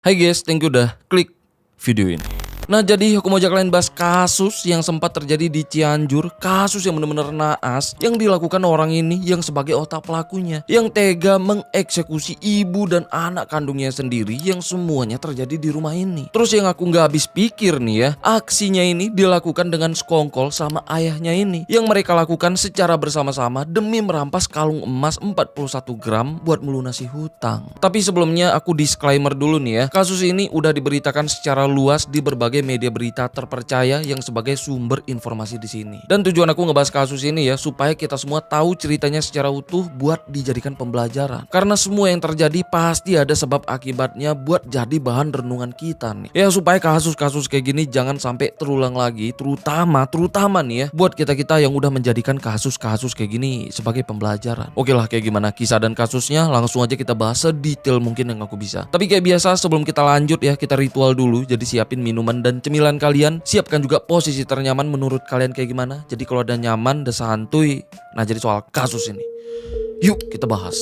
Hai guys, thank you udah klik video ini. Nah jadi aku mau ajak kalian bahas kasus yang sempat terjadi di Cianjur. Kasus yang benar-benar naas yang dilakukan orang ini yang sebagai otak pelakunya, yang tega mengeksekusi ibu dan anak kandungnya sendiri yang semuanya terjadi di rumah ini. Terus yang aku nggak habis pikir nih ya, aksinya ini dilakukan dengan sekongkol sama ayahnya ini, yang mereka lakukan secara bersama-sama demi merampas kalung emas 41 gram buat melunasi hutang. Tapi sebelumnya aku disclaimer dulu nih ya, kasus ini udah diberitakan secara luas di berbagai media berita terpercaya yang sebagai sumber informasi di sini. Dan tujuan aku ngebahas kasus ini ya supaya kita semua tahu ceritanya secara utuh buat dijadikan pembelajaran. Karena semua yang terjadi pasti ada sebab akibatnya buat jadi bahan renungan kita nih. Ya supaya kasus-kasus kayak gini jangan sampai terulang lagi, terutama nih ya buat kita-kita yang udah menjadikan kasus-kasus kayak gini sebagai pembelajaran. Oke lah, kayak gimana kisah dan kasusnya langsung aja kita bahas sedetail mungkin yang aku bisa. Tapi kayak biasa sebelum kita lanjut ya, kita ritual dulu. Jadi siapin minuman dan cemilan kalian, siapkan juga posisi ternyaman menurut kalian kayak gimana. Jadi kalau ada nyaman, ada santuy. Nah jadi soal kasus ini, yuk kita bahas.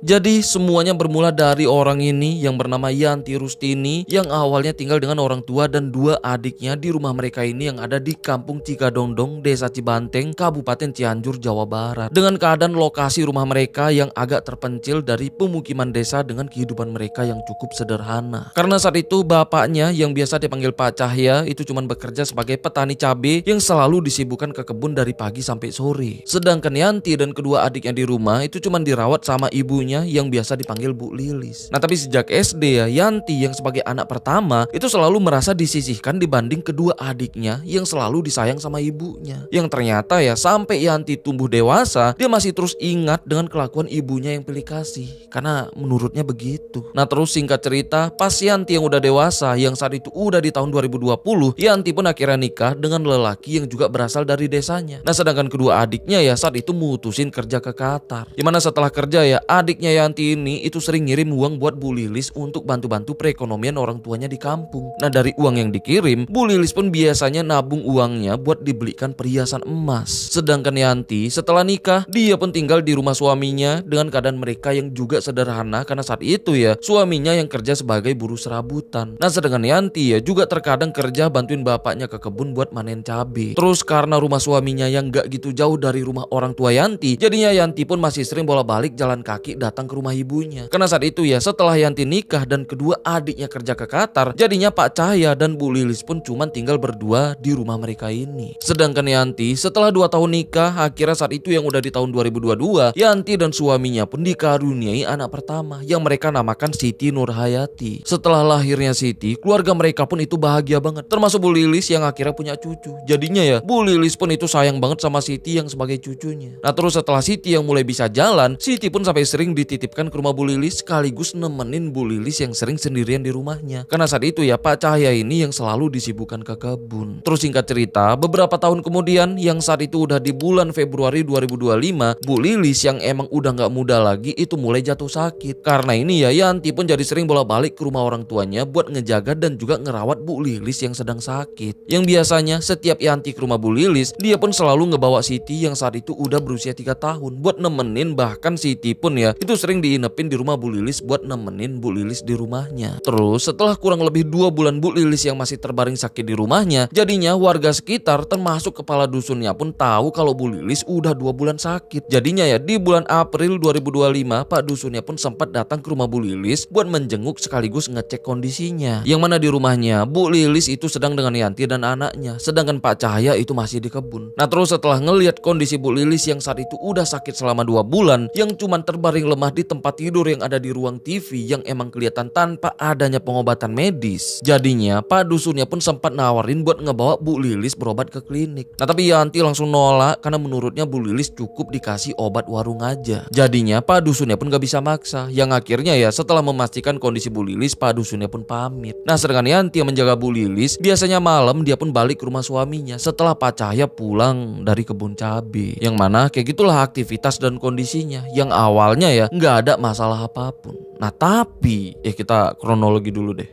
Jadi semuanya bermula dari orang ini yang bernama Yanti Rustini yang awalnya tinggal dengan orang tua dan dua adiknya di rumah mereka ini yang ada di Kampung Cikadongdong, Desa Cibanteng, Kabupaten Cianjur, Jawa Barat. Dengan keadaan lokasi rumah mereka yang agak terpencil dari pemukiman desa dengan kehidupan mereka yang cukup sederhana. Karena saat itu bapaknya yang biasa dipanggil Pak Cahya itu cuma bekerja sebagai petani cabai yang selalu disibukkan ke kebun dari pagi sampai sore. Sedangkan Yanti dan kedua adiknya di rumah itu cuma dirawat sama ibunya yang biasa dipanggil Bu Lilis. Nah tapi sejak SD ya, Yanti yang sebagai anak pertama itu selalu merasa disisihkan dibanding kedua adiknya yang selalu disayang sama ibunya. Yang ternyata ya sampai Yanti tumbuh dewasa, dia masih terus ingat dengan kelakuan ibunya yang pilih kasih, karena menurutnya begitu. Nah terus singkat cerita, pas Yanti yang udah dewasa, yang saat itu udah di tahun 2020, Yanti pun akhirnya nikah dengan lelaki yang juga berasal dari desanya. Nah sedangkan kedua adiknya ya saat itu mutusin kerja ke Qatar. Dimana setelah kerja ya adiknya Yanti ini itu sering ngirim uang buat Bu Lilis untuk bantu-bantu perekonomian orang tuanya di kampung. Nah dari uang yang dikirim, Bu Lilis pun biasanya nabung uangnya buat dibelikan perhiasan emas. Sedangkan Yanti setelah nikah, dia pun tinggal di rumah suaminya dengan keadaan mereka yang juga sederhana karena saat itu ya suaminya yang kerja sebagai buruh serabutan. Nah sedangkan Yanti ya juga terkadang kerja bantuin bapaknya ke kebun buat manen cabai. Terus karena rumah suaminya yang gak gitu jauh dari rumah orang tua Yanti, jadinya Yanti pun masih sering bolak-balik jalan kaki datang ke rumah ibunya. Karena saat itu ya setelah Yanti nikah dan kedua adiknya kerja ke Qatar, jadinya Pak Cahya dan Bu Lilis pun cuman tinggal berdua di rumah mereka ini. Sedangkan Yanti setelah 2 tahun nikah, akhirnya saat itu yang udah di tahun 2022, Yanti dan suaminya pun dikaruniai anak pertama yang mereka namakan Siti Nurhayati. Setelah lahirnya Siti, keluarga mereka pun itu bahagia banget, termasuk Bu Lilis yang akhirnya punya cucu. Jadinya ya Bu Lilis pun itu sayang banget sama Siti yang sebagai cucunya. Nah terus setelah Siti yang mulai bisa jalan, Siti pun sampai sering dititipkan ke rumah Bu Lilis sekaligus nemenin Bu Lilis yang sering sendirian di rumahnya. Karena saat itu ya Pak Cahya ini yang selalu disibukkan ke kebun. Terus singkat cerita, beberapa tahun kemudian yang saat itu udah di bulan Februari 2025, Bu Lilis yang emang udah gak muda lagi itu mulai jatuh sakit. Karena ini ya Yanti pun jadi sering bolak-balik ke rumah orang tuanya buat ngejaga dan juga ngerawat Bu Lilis yang sedang sakit. Yang biasanya setiap Yanti ke rumah Bu Lilis, dia pun selalu ngebawa Siti yang saat itu udah berusia 3 tahun buat nemenin. Bahkan Siti pun ya itu sering diinepin di rumah Bu Lilis buat nemenin Bu Lilis di rumahnya. Terus setelah kurang lebih 2 bulan Bu Lilis yang masih terbaring sakit di rumahnya, jadinya warga sekitar termasuk kepala dusunnya pun tahu kalau Bu Lilis udah 2 bulan sakit. Jadinya ya di bulan April 2025, Pak dusunnya pun sempat datang ke rumah Bu Lilis buat menjenguk sekaligus ngecek kondisinya. Yang mana di rumahnya Bu Lilis itu sedang dengan Yanti dan anaknya, sedangkan Pak Cahya itu masih di kebun. Nah terus setelah ngelihat kondisi Bu Lilis yang saat itu udah sakit selama 2 bulan, yang cuman terbaring lemah di tempat tidur yang ada di ruang TV yang emang kelihatan tanpa adanya pengobatan medis, jadinya Pak dusunnya pun sempat nawarin buat ngebawa Bu Lilis berobat ke klinik. Nah tapi Yanti langsung nolak karena menurutnya Bu Lilis cukup dikasih obat warung aja. Jadinya Pak dusunnya pun gak bisa maksa. Yang akhirnya ya setelah memastikan kondisi Bu Lilis, Pak dusunnya pun pamit. Nah sedangkan Yanti yang menjaga Bu Lilis, biasanya malam dia pun balik ke rumah suaminya setelah Pak Cahya pulang dari kebun cabai. Yang mana kayak gitulah aktivitas dan kondisinya yang awalnya ya nggak ada masalah apapun. Nah tapi ya kita kronologi dulu deh.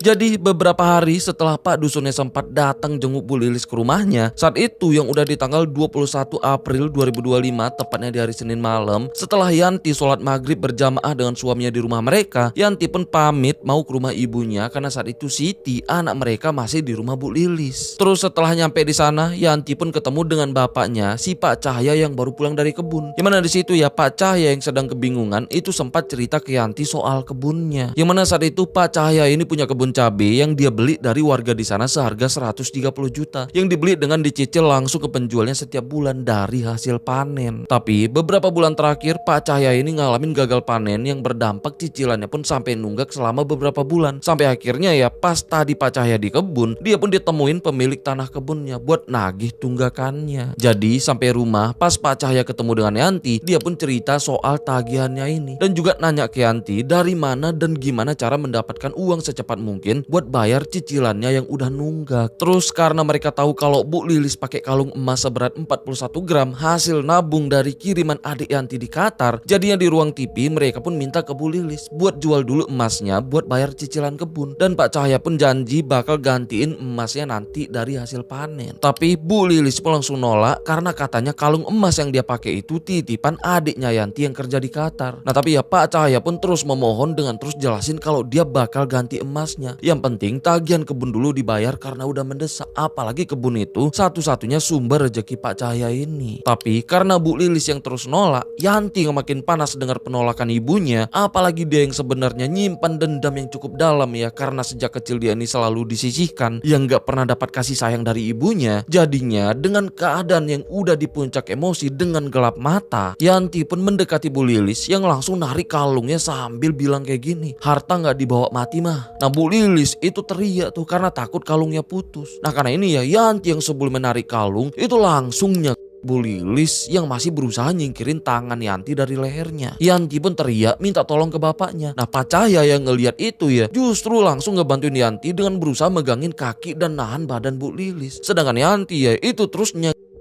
Jadi beberapa hari setelah Pak Dusunnya sempat datang jenguk Bu Lilis ke rumahnya, saat itu yang udah di tanggal 21 April 2025, tepatnya di hari Senin malam, setelah Yanti sholat maghrib berjamaah dengan suaminya di rumah mereka, Yanti pun pamit mau ke rumah ibunya karena saat itu Siti, anak mereka, masih di rumah Bu Lilis. Terus setelah nyampe di sana, Yanti pun ketemu dengan bapaknya, si Pak Cahya yang baru pulang dari kebun. Yang mana di situ ya Pak Cahya yang sedang kebingungan itu sempat cerita ke Yanti soal kebunnya. Yang mana saat itu Pak Cahya ini punya kebun cabai yang dia beli dari warga di sana seharga 130 juta, yang dibeli dengan dicicil langsung ke penjualnya setiap bulan dari hasil panen. Tapi beberapa bulan terakhir Pak Cahya ini ngalamin gagal panen yang berdampak cicilannya pun sampai nunggak selama beberapa bulan. Sampai akhirnya ya pas tadi Pak Cahya di kebun, dia pun ditemuin pemilik tanah kebunnya buat nagih tunggakannya. Jadi sampai rumah pas Pak Cahya ketemu dengan Yanti, dia pun cerita soal tagihannya ini dan juga nanya ke Yanti dari mana dan gimana cara mendapatkan uang secepat mungkin buat bayar cicilannya yang udah nunggak. Terus karena mereka tahu kalau Bu Lilis pakai kalung emas seberat 41 gram hasil nabung dari kiriman adik Yanti di Qatar, jadinya di ruang TV mereka pun minta ke Bu Lilis buat jual dulu emasnya buat bayar cicilan kebun, dan Pak Cahya pun janji bakal gantiin emasnya nanti dari hasil panen. Tapi Bu Lilis pun langsung nolak karena katanya kalung emas yang dia pakai itu titipan adiknya Yanti yang kerja di Qatar. Nah tapi ya Pak Cahya pun terus memohon dengan terus jelasin kalau dia bakal ganti emasnya. Yang penting tagihan kebun dulu dibayar karena udah mendesak. Apalagi kebun itu satu-satunya sumber rezeki Pak Cahya ini. Tapi karena Bu Lilis yang terus nolak, Yanti yang makin panas dengar penolakan ibunya. Apalagi dia yang sebenarnya nyimpan dendam yang cukup dalam ya, karena sejak kecil dia ini selalu disisihkan, yang gak pernah dapat kasih sayang dari ibunya. Jadinya dengan keadaan yang udah di puncak emosi dengan gelap mata, Yanti pun mendekati Bu Lilis yang langsung narik kalungnya sambil bilang kayak gini, harta gak dibawa mati mah. Nah Bu Lilis itu teriak tuh karena takut kalungnya putus. Nah karena ini ya Yanti yang sebelum menarik kalung itu langsungnya Bu Lilis yang masih berusaha nyingkirin tangan Yanti dari lehernya. Yanti pun teriak minta tolong ke bapaknya. Nah Pak Cahya yang ngelihat itu ya justru langsung ngebantuin Yanti dengan berusaha megangin kaki dan nahan badan Bu Lilis. Sedangkan Yanti ya itu terus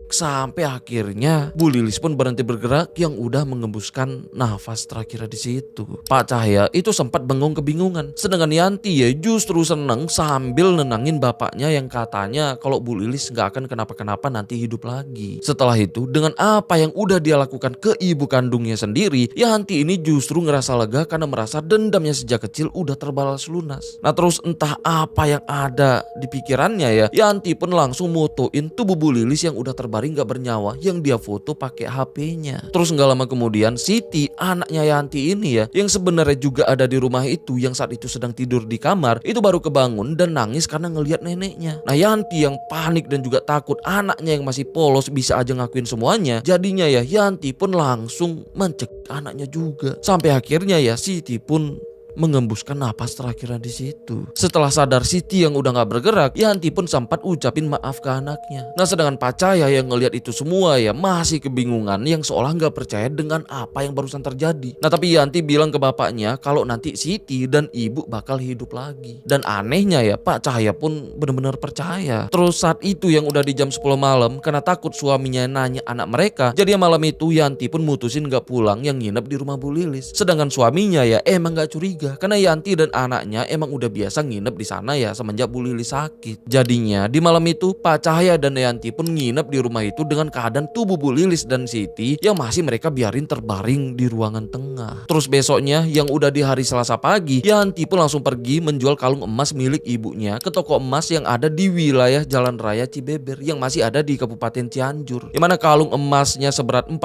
sampai akhirnya Bu Lilis pun berhenti bergerak yang udah mengembuskan nafas terakhir di situ. Pak Cahya itu sempat bengong kebingungan. Sedangkan Yanti ya justru seneng sambil nenangin bapaknya yang katanya kalau Bu Lilis nggak akan kenapa-kenapa nanti hidup lagi. Setelah itu dengan apa yang udah dia lakukan ke ibu kandungnya sendiri, Yanti ini justru ngerasa lega karena merasa dendamnya sejak kecil udah terbalas lunas. Nah terus entah apa yang ada di pikirannya ya, Yanti pun langsung motoin tubuh Bu Lilis yang udah terbaring gak bernyawa yang dia foto pakai HP-nya. Terus gak lama kemudian Siti, anaknya Yanti ini ya, yang sebenarnya juga ada di rumah itu, yang saat itu sedang tidur di kamar, itu baru kebangun dan nangis karena ngelihat neneknya. Nah Yanti yang panik dan juga takut anaknya yang masih polos bisa aja ngakuin semuanya, jadinya ya Yanti pun langsung mencekik anaknya juga. Sampai akhirnya ya Siti pun mengembuskan napas terakhirnya di situ. Setelah sadar Siti yang udah gak bergerak, Yanti pun sempat ucapin maaf ke anaknya. Nah sedangkan Pak Cahya yang ngelihat itu semua ya masih kebingungan, yang seolah gak percaya dengan apa yang barusan terjadi. Nah tapi Yanti bilang ke bapaknya kalau nanti Siti dan ibu bakal hidup lagi. Dan anehnya ya Pak Cahya pun benar-benar percaya. Terus saat itu yang udah di jam 10 malam, karena takut suaminya nanya anak mereka, jadi malam itu Yanti pun mutusin gak pulang yang nginep di rumah Bu Lilis. Sedangkan suaminya ya emang gak curiga karena Yanti dan anaknya emang udah biasa nginep di sana ya semenjak Bu Lilis sakit. Jadinya di malam itu Pak Cahya dan Yanti pun nginep di rumah itu dengan keadaan tubuh Bu Lilis dan Siti yang masih mereka biarin terbaring di ruangan tengah. Terus besoknya yang udah di hari Selasa pagi, Yanti pun langsung pergi menjual kalung emas milik ibunya ke toko emas yang ada di wilayah Jalan Raya Cibeber yang masih ada di Kabupaten Cianjur. Yang mana kalung emasnya seberat 41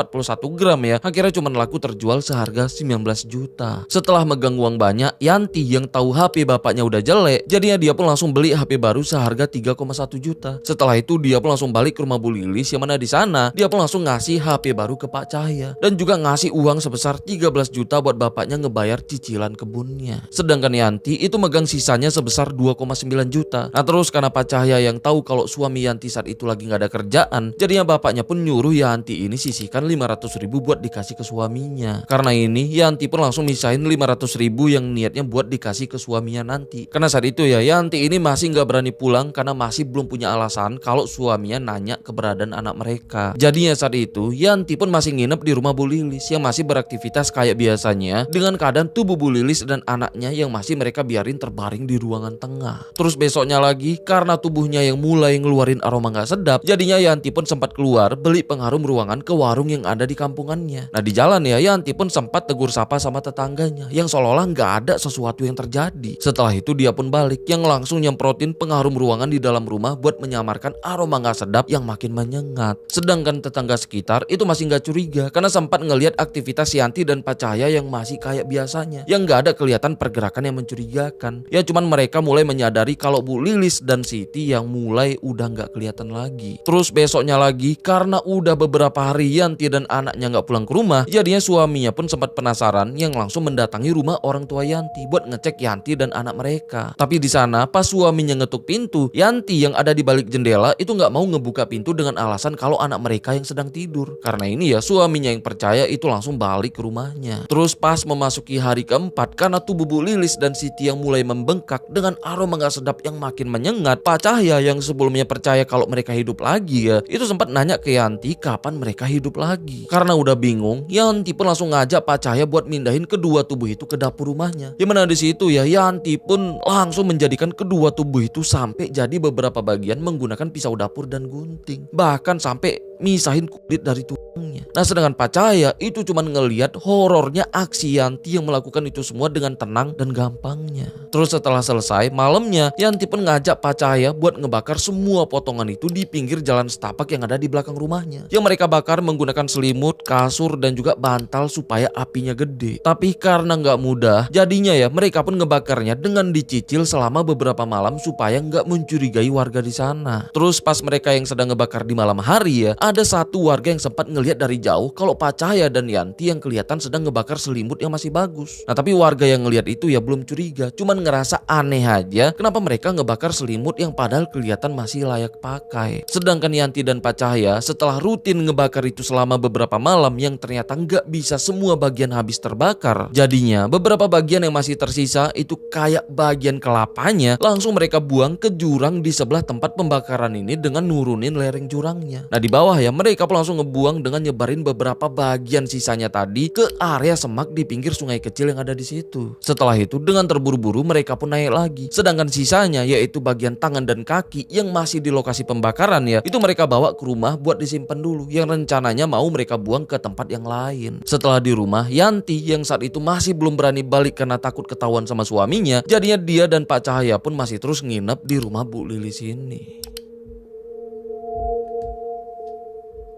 gram ya akhirnya cuma laku terjual seharga 19 juta. Setelah megang uang banyak, Yanti yang tahu HP bapaknya udah jelek, jadinya dia pun langsung beli HP baru seharga 3,1 juta. Setelah itu dia pun langsung balik ke rumah Bu Lilis, yang mana di sana dia pun langsung ngasih HP baru ke Pak Cahya dan juga ngasih uang sebesar 13 juta buat bapaknya ngebayar cicilan kebunnya. Sedangkan Yanti itu megang sisanya sebesar 2,9 juta. Nah terus karena Pak Cahya yang tahu kalau suami Yanti saat itu lagi nggak ada kerjaan, jadinya bapaknya pun nyuruh Yanti ini sisihkan 500 ribu buat dikasih ke suaminya. Karena ini Yanti pun langsung misahin 500 ribu yang yang niatnya buat dikasih ke suaminya nanti. Karena saat itu ya Yanti ini masih nggak berani pulang karena masih belum punya alasan kalau suaminya nanya keberadaan anak mereka. Jadinya saat itu Yanti pun masih nginep di rumah Bu Lilis yang masih beraktivitas kayak biasanya dengan keadaan tubuh Bu Lilis dan anaknya yang masih mereka biarin terbaring di ruangan tengah. Terus besoknya lagi karena tubuhnya yang mulai ngeluarin aroma nggak sedap, jadinya Yanti pun sempat keluar beli pengharum ruangan ke warung yang ada di kampungannya. Nah di jalan ya Yanti pun sempat tegur sapa sama tetangganya yang seolah-olah nggak ada sesuatu yang terjadi. Setelah itu dia pun balik yang langsung nyemprotin pengharum ruangan di dalam rumah buat menyamarkan aroma nggak sedap yang makin menyengat. Sedangkan tetangga sekitar itu masih nggak curiga karena sempat ngelihat aktivitas Yanti dan Pak Cahaya yang masih kayak biasanya, yang nggak ada kelihatan pergerakan yang mencurigakan. Ya cuman mereka mulai menyadari kalau Bu Lilis dan Siti yang mulai udah nggak kelihatan lagi. Terus besoknya lagi karena udah beberapa hari Yanti dan anaknya nggak pulang ke rumah, jadinya suaminya pun sempat penasaran yang langsung mendatangi rumah orang tua Yanti buat ngecek Yanti dan anak mereka. Tapi di sana pas suaminya ngetuk pintu, Yanti yang ada di balik jendela itu nggak mau ngebuka pintu dengan alasan kalau anak mereka yang sedang tidur. Karena ini ya suaminya yang percaya itu langsung balik ke rumahnya. Terus pas memasuki hari keempat karena tubuh Bu Lilis dan Siti yang mulai membengkak dengan aroma nggak sedap yang makin menyengat, Pak Cahya yang sebelumnya percaya kalau mereka hidup lagi ya itu sempat nanya ke Yanti kapan mereka hidup lagi. Karena udah bingung, Yanti pun langsung ngajak Pak Cahya buat mindahin kedua tubuh itu ke dapur rumahnya. Yang mana di situ ya Yanti pun langsung menjadikan kedua tubuh itu sampai jadi beberapa bagian menggunakan pisau dapur dan gunting. Bahkan sampai misahin kulit dari tulangnya. Nah sedangkan Pak Cahya itu cuma ngelihat horornya aksi Yanti yang melakukan itu semua dengan tenang dan gampangnya. Terus setelah selesai malamnya Yanti pun ngajak Pak Cahya buat ngebakar semua potongan itu di pinggir jalan setapak yang ada di belakang rumahnya. Yang mereka bakar menggunakan selimut, kasur dan juga bantal supaya apinya gede. Tapi karena nggak mudah, jadinya ya mereka pun ngebakarnya dengan dicicil selama beberapa malam supaya nggak mencurigai warga di sana. Terus pas mereka yang sedang ngebakar di malam hari ya, ada satu warga yang sempat ngelihat dari jauh kalau Pak Cahya dan Yanti yang kelihatan sedang ngebakar selimut yang masih bagus. Nah tapi warga yang ngelihat itu ya belum curiga, cuman ngerasa aneh aja kenapa mereka ngebakar selimut yang padahal kelihatan masih layak pakai. Sedangkan Yanti dan Pak Cahya setelah rutin ngebakar itu selama beberapa malam yang ternyata nggak bisa semua bagian habis terbakar, jadinya beberapa bagian yang masih tersisa itu kayak bagian kelapanya langsung mereka buang ke jurang di sebelah tempat pembakaran ini dengan nurunin lereng jurangnya. Nah di bawah ya mereka pun langsung ngebuang dengan nyebarin beberapa bagian sisanya tadi ke area semak di pinggir sungai kecil yang ada di situ. Setelah itu dengan terburu-buru mereka pun naik lagi. Sedangkan sisanya yaitu bagian tangan dan kaki yang masih di lokasi pembakaran ya, itu mereka bawa ke rumah buat disimpan dulu yang rencananya mau mereka buang ke tempat yang lain. Setelah di rumah, Yanti yang saat itu masih belum berani balik karena takut ketahuan sama suaminya, jadinya dia dan Pak Cahya pun masih terus nginep di rumah Bu Lilis ini.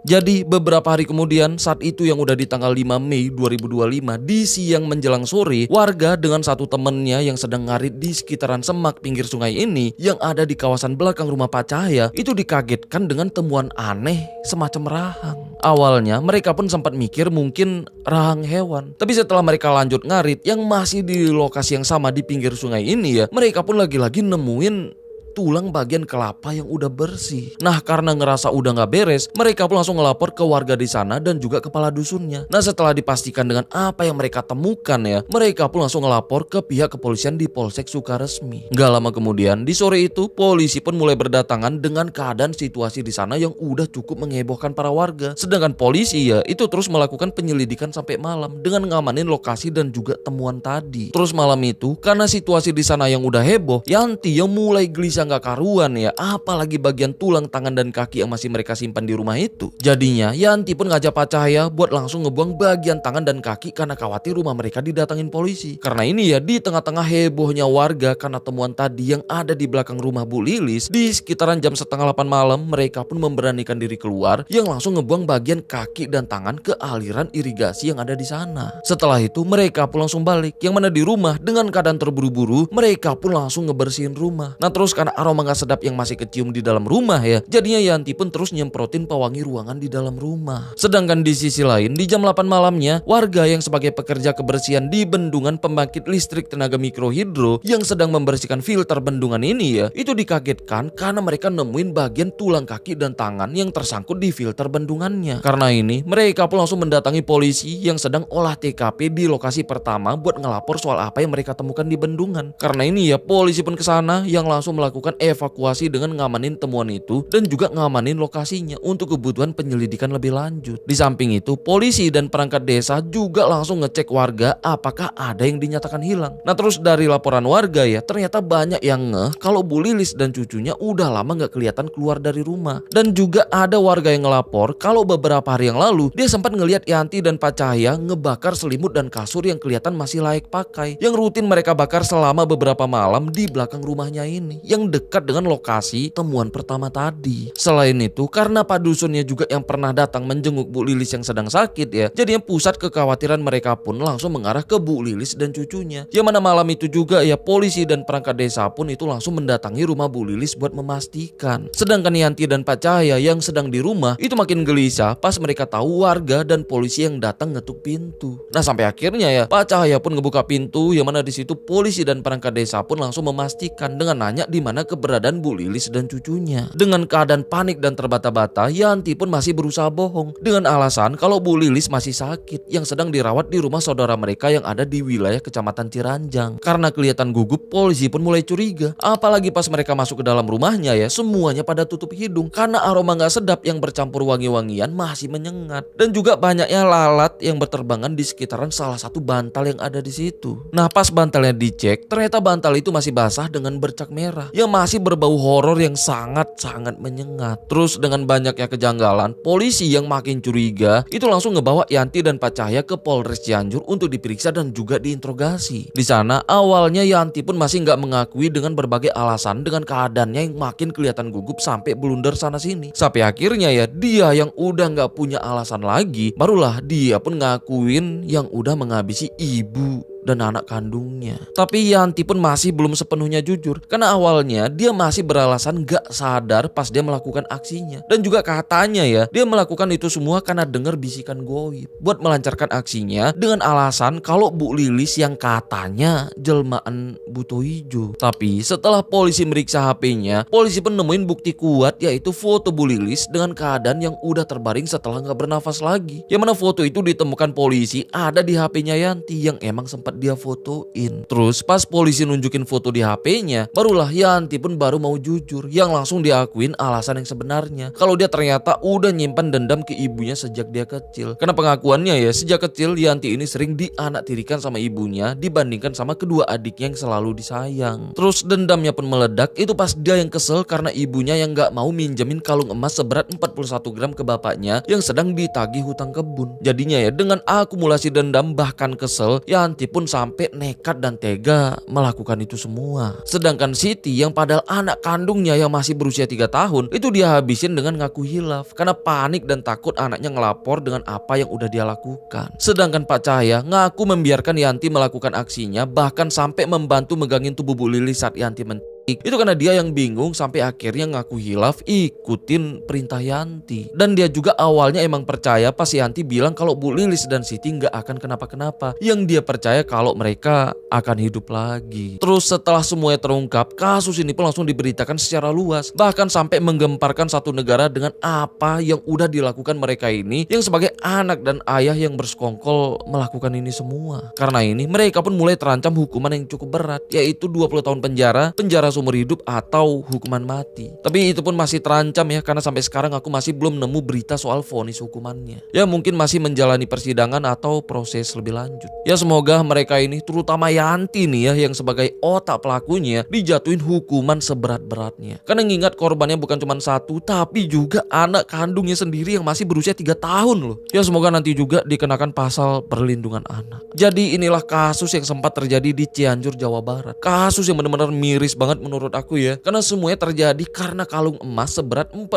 Jadi beberapa hari kemudian saat itu yang udah di tanggal 5 Mei 2025 di siang menjelang sore, warga dengan satu temennya yang sedang ngarit di sekitaran semak pinggir sungai ini yang ada di kawasan belakang rumah Pak Cahya itu dikagetkan dengan temuan aneh semacam rahang. Awalnya mereka pun sempat mikir mungkin rahang hewan. Tapi setelah mereka lanjut ngarit yang masih di lokasi yang sama di pinggir sungai ini ya, mereka pun lagi-lagi nemuin tulang bagian kelapa yang udah bersih. Nah karena ngerasa udah gak beres, mereka pun langsung ngelapor ke warga di sana dan juga kepala dusunnya. Nah setelah dipastikan dengan apa yang mereka temukan ya, mereka pun langsung ngelapor ke pihak kepolisian di Polsek Sukaresmi. Gak lama kemudian di sore itu polisi pun mulai berdatangan dengan keadaan situasi di sana yang udah cukup menghebohkan para warga. Sedangkan polisi ya itu terus melakukan penyelidikan sampai malam dengan ngamanin lokasi dan juga temuan tadi. Terus malam itu karena situasi di sana yang udah heboh, Yanti yang mulai gelisah nggak karuan ya, apalagi bagian tulang tangan dan kaki yang masih mereka simpan di rumah itu. Jadinya Yanti pun ngajak Pak Cahya buat langsung ngebuang bagian tangan dan kaki karena khawatir rumah mereka didatangin polisi. Karena ini ya di tengah-tengah hebohnya warga karena temuan tadi yang ada di belakang rumah Bu Lilis, di sekitaran jam 7:30 malam mereka pun memberanikan diri keluar yang langsung ngebuang bagian kaki dan tangan ke aliran irigasi yang ada di sana. Setelah itu mereka pun langsung balik, yang mana di rumah dengan keadaan terburu-buru mereka pun langsung ngebersihin rumah. Nah terus karena karena aroma gak sedap yang masih kecium di dalam rumah ya. Jadinya Yanti pun terus nyemprotin pewangi ruangan di dalam rumah. Sedangkan di sisi lain, di jam 8 malamnya, warga yang sebagai pekerja kebersihan di bendungan pembangkit listrik tenaga mikrohidro yang sedang membersihkan filter bendungan ini ya, itu dikagetkan karena mereka nemuin bagian tulang kaki dan tangan yang tersangkut di filter bendungannya. Karena ini, mereka pun langsung mendatangi polisi yang sedang olah TKP di lokasi pertama buat ngelapor soal apa yang mereka temukan di bendungan. Karena ini ya, polisi pun kesana yang langsung melakukan evakuasi dengan ngamanin temuan itu dan juga ngamanin lokasinya untuk kebutuhan penyelidikan lebih lanjut. Di samping itu, polisi dan perangkat desa juga langsung ngecek warga apakah ada yang dinyatakan hilang. Nah terus dari laporan warga ya, ternyata banyak yang ngeh kalau Bu Lilis dan cucunya udah lama gak kelihatan keluar dari rumah. Dan juga ada warga yang ngelapor kalau beberapa hari yang lalu dia sempat ngelihat Yanti dan Pak Cahya ngebakar selimut dan kasur yang kelihatan masih layak pakai, yang rutin mereka bakar selama beberapa malam di belakang rumahnya ini, yang dekat dengan lokasi temuan pertama tadi. Selain itu, karena Pak Dusunnya juga yang pernah datang menjenguk Bu Lilis yang sedang sakit ya, jadinya pusat kekhawatiran mereka pun langsung mengarah ke Bu Lilis dan cucunya. Yang mana malam itu juga ya, polisi dan perangkat desa pun itu langsung mendatangi rumah Bu Lilis buat memastikan. Sedangkan Yanti dan Pak Cahya yang sedang di rumah itu makin gelisah pas mereka tahu warga dan polisi yang datang ngetuk pintu. Nah sampai akhirnya ya, Pak Cahya pun ngebuka pintu, yang mana di situ polisi dan perangkat desa pun langsung memastikan dengan nanya di mana keberadaan Bu Lilis dan cucunya. Dengan keadaan panik dan terbata-bata, Yanti pun masih berusaha bohong dengan alasan kalau Bu Lilis masih sakit yang sedang dirawat di rumah saudara mereka yang ada di wilayah Kecamatan Ciranjang. Karena kelihatan gugup, polisi pun mulai curiga. Apalagi pas mereka masuk ke dalam rumahnya ya, semuanya pada tutup hidung karena aroma gak sedap yang bercampur wangi-wangian masih menyengat. Dan juga banyaknya lalat yang berterbangan di sekitaran salah satu bantal yang ada di situ. Nah pas bantalnya dicek, ternyata bantal itu masih basah dengan bercak merah yang masih berbau horor yang sangat-sangat menyengat. Terus dengan banyaknya kejanggalan, polisi yang makin curiga itu langsung ngebawa Yanti dan Pak Cahya ke Polres Cianjur untuk diperiksa dan juga diinterogasi. Di sana awalnya Yanti pun masih nggak mengakui dengan berbagai alasan dengan keadaannya yang makin kelihatan gugup sampai blunder sana sini. Sampai akhirnya ya, dia yang udah nggak punya alasan lagi, barulah dia pun ngakuin yang udah menghabisi ibu dan anak kandungnya. Tapi Yanti pun masih belum sepenuhnya jujur, karena awalnya dia masih beralasan gak sadar pas dia melakukan aksinya. Dan juga katanya ya, dia melakukan itu semua karena dengar bisikan goib buat melancarkan aksinya dengan alasan kalau Bu Lilis yang katanya jelmaan buto hijau. Tapi setelah polisi meriksa HP-nya, polisi pun nemuin bukti kuat, yaitu foto Bu Lilis dengan keadaan yang udah terbaring setelah gak bernafas lagi. Yang mana foto itu ditemukan polisi ada di HP-nya Yanti yang emang sempat dia fotoin. Terus pas polisi nunjukin foto di HP-nya, barulah Yanti pun baru mau jujur, yang langsung diakuin alasan yang sebenarnya kalau dia ternyata udah nyimpan dendam ke ibunya sejak dia kecil. Karena pengakuannya ya, sejak kecil Yanti ini sering dianaktirikan sama ibunya dibandingkan sama kedua adiknya yang selalu disayang. Terus dendamnya pun meledak itu pas dia yang kesel karena ibunya yang gak mau minjemin kalung emas seberat 41 gram ke bapaknya yang sedang ditagih hutang kebun. Jadinya ya, dengan akumulasi dendam bahkan kesel, Yanti pun sampai nekat dan tega melakukan itu semua. Sedangkan Siti yang padahal anak kandungnya yang masih berusia 3 tahun itu dia habisin dengan ngaku hilaf karena panik dan takut anaknya ngelapor dengan apa yang udah dia lakukan. Sedangkan Pak Cahya ngaku membiarkan Yanti melakukan aksinya, bahkan sampai membantu megangin tubuh Bu Lilis saat Yanti itu karena dia yang bingung sampai akhirnya ngaku hilaf ikutin perintah Yanti. Dan dia juga awalnya emang percaya pas Yanti bilang kalau Bu Lilis dan Siti nggak akan kenapa-kenapa, yang dia percaya kalau mereka akan hidup lagi. Terus setelah semuanya terungkap, kasus ini pun langsung diberitakan secara luas, bahkan sampai menggemparkan satu negara dengan apa yang udah dilakukan mereka ini yang sebagai anak dan ayah yang bersekongkol melakukan ini semua. Karena ini mereka pun mulai terancam hukuman yang cukup berat, yaitu 20 tahun penjara seumur hidup atau hukuman mati. Tapi itu pun masih terancam ya, karena sampai sekarang aku masih belum nemu berita soal vonis hukumannya. Ya mungkin masih menjalani persidangan atau proses lebih lanjut. Ya semoga mereka ini, terutama Yanti nih ya yang sebagai otak pelakunya, dijatuhin hukuman seberat-beratnya. Karena ngingat korbannya bukan cuma satu, tapi juga anak kandungnya sendiri yang masih berusia 3 tahun loh. Ya semoga nanti juga dikenakan pasal perlindungan anak. Jadi inilah kasus yang sempat terjadi di Cianjur, Jawa Barat. Kasus yang benar-benar miris banget menurut aku ya. Karena semuanya terjadi karena kalung emas seberat 41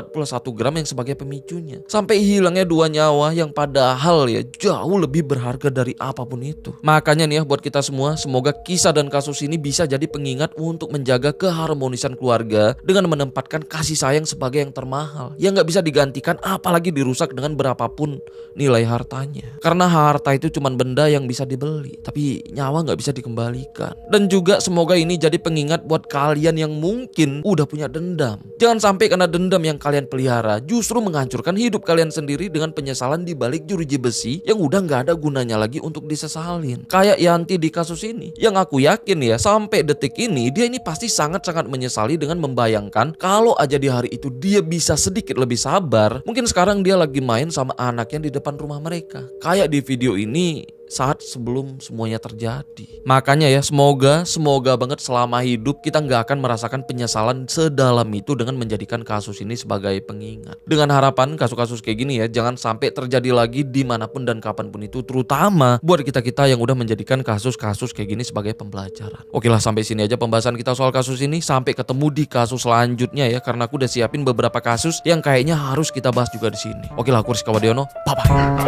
gram yang sebagai pemicunya. Sampai hilangnya 2 nyawa yang padahal ya jauh lebih berharga dari apapun itu. Makanya nih ya buat kita semua, semoga kisah dan kasus ini bisa jadi pengingat untuk menjaga keharmonisan keluarga dengan menempatkan kasih sayang sebagai yang termahal, yang gak bisa digantikan apalagi dirusak dengan berapapun nilai hartanya. Karena harta itu cuma benda yang bisa dibeli, tapi nyawa gak bisa dikembalikan. Dan juga semoga ini jadi pengingat buat kalian yang mungkin udah punya dendam. Jangan sampai karena dendam yang kalian pelihara justru menghancurkan hidup kalian sendiri dengan penyesalan di balik jeruji besi yang udah gak ada gunanya lagi untuk disesalin. Kayak Yanti di kasus ini, yang aku yakin ya sampai detik ini dia ini pasti sangat-sangat menyesali dengan membayangkan kalau aja di hari itu dia bisa sedikit lebih sabar, mungkin sekarang dia lagi main sama anaknya di depan rumah mereka. Kayak di video ini saat sebelum semuanya terjadi. Makanya ya semoga banget selama hidup kita nggak akan merasakan penyesalan sedalam itu dengan menjadikan kasus ini sebagai pengingat. Dengan harapan kasus-kasus kayak gini ya jangan sampai terjadi lagi dimanapun dan kapanpun itu, terutama buat kita-kita yang udah menjadikan kasus-kasus kayak gini sebagai pembelajaran. Oke lah, sampai sini aja pembahasan kita soal kasus ini. Sampai ketemu di kasus selanjutnya ya, karena aku udah siapin beberapa kasus yang kayaknya harus kita bahas juga di sini. Oke lah, aku Rizky Wadiono, bye bye.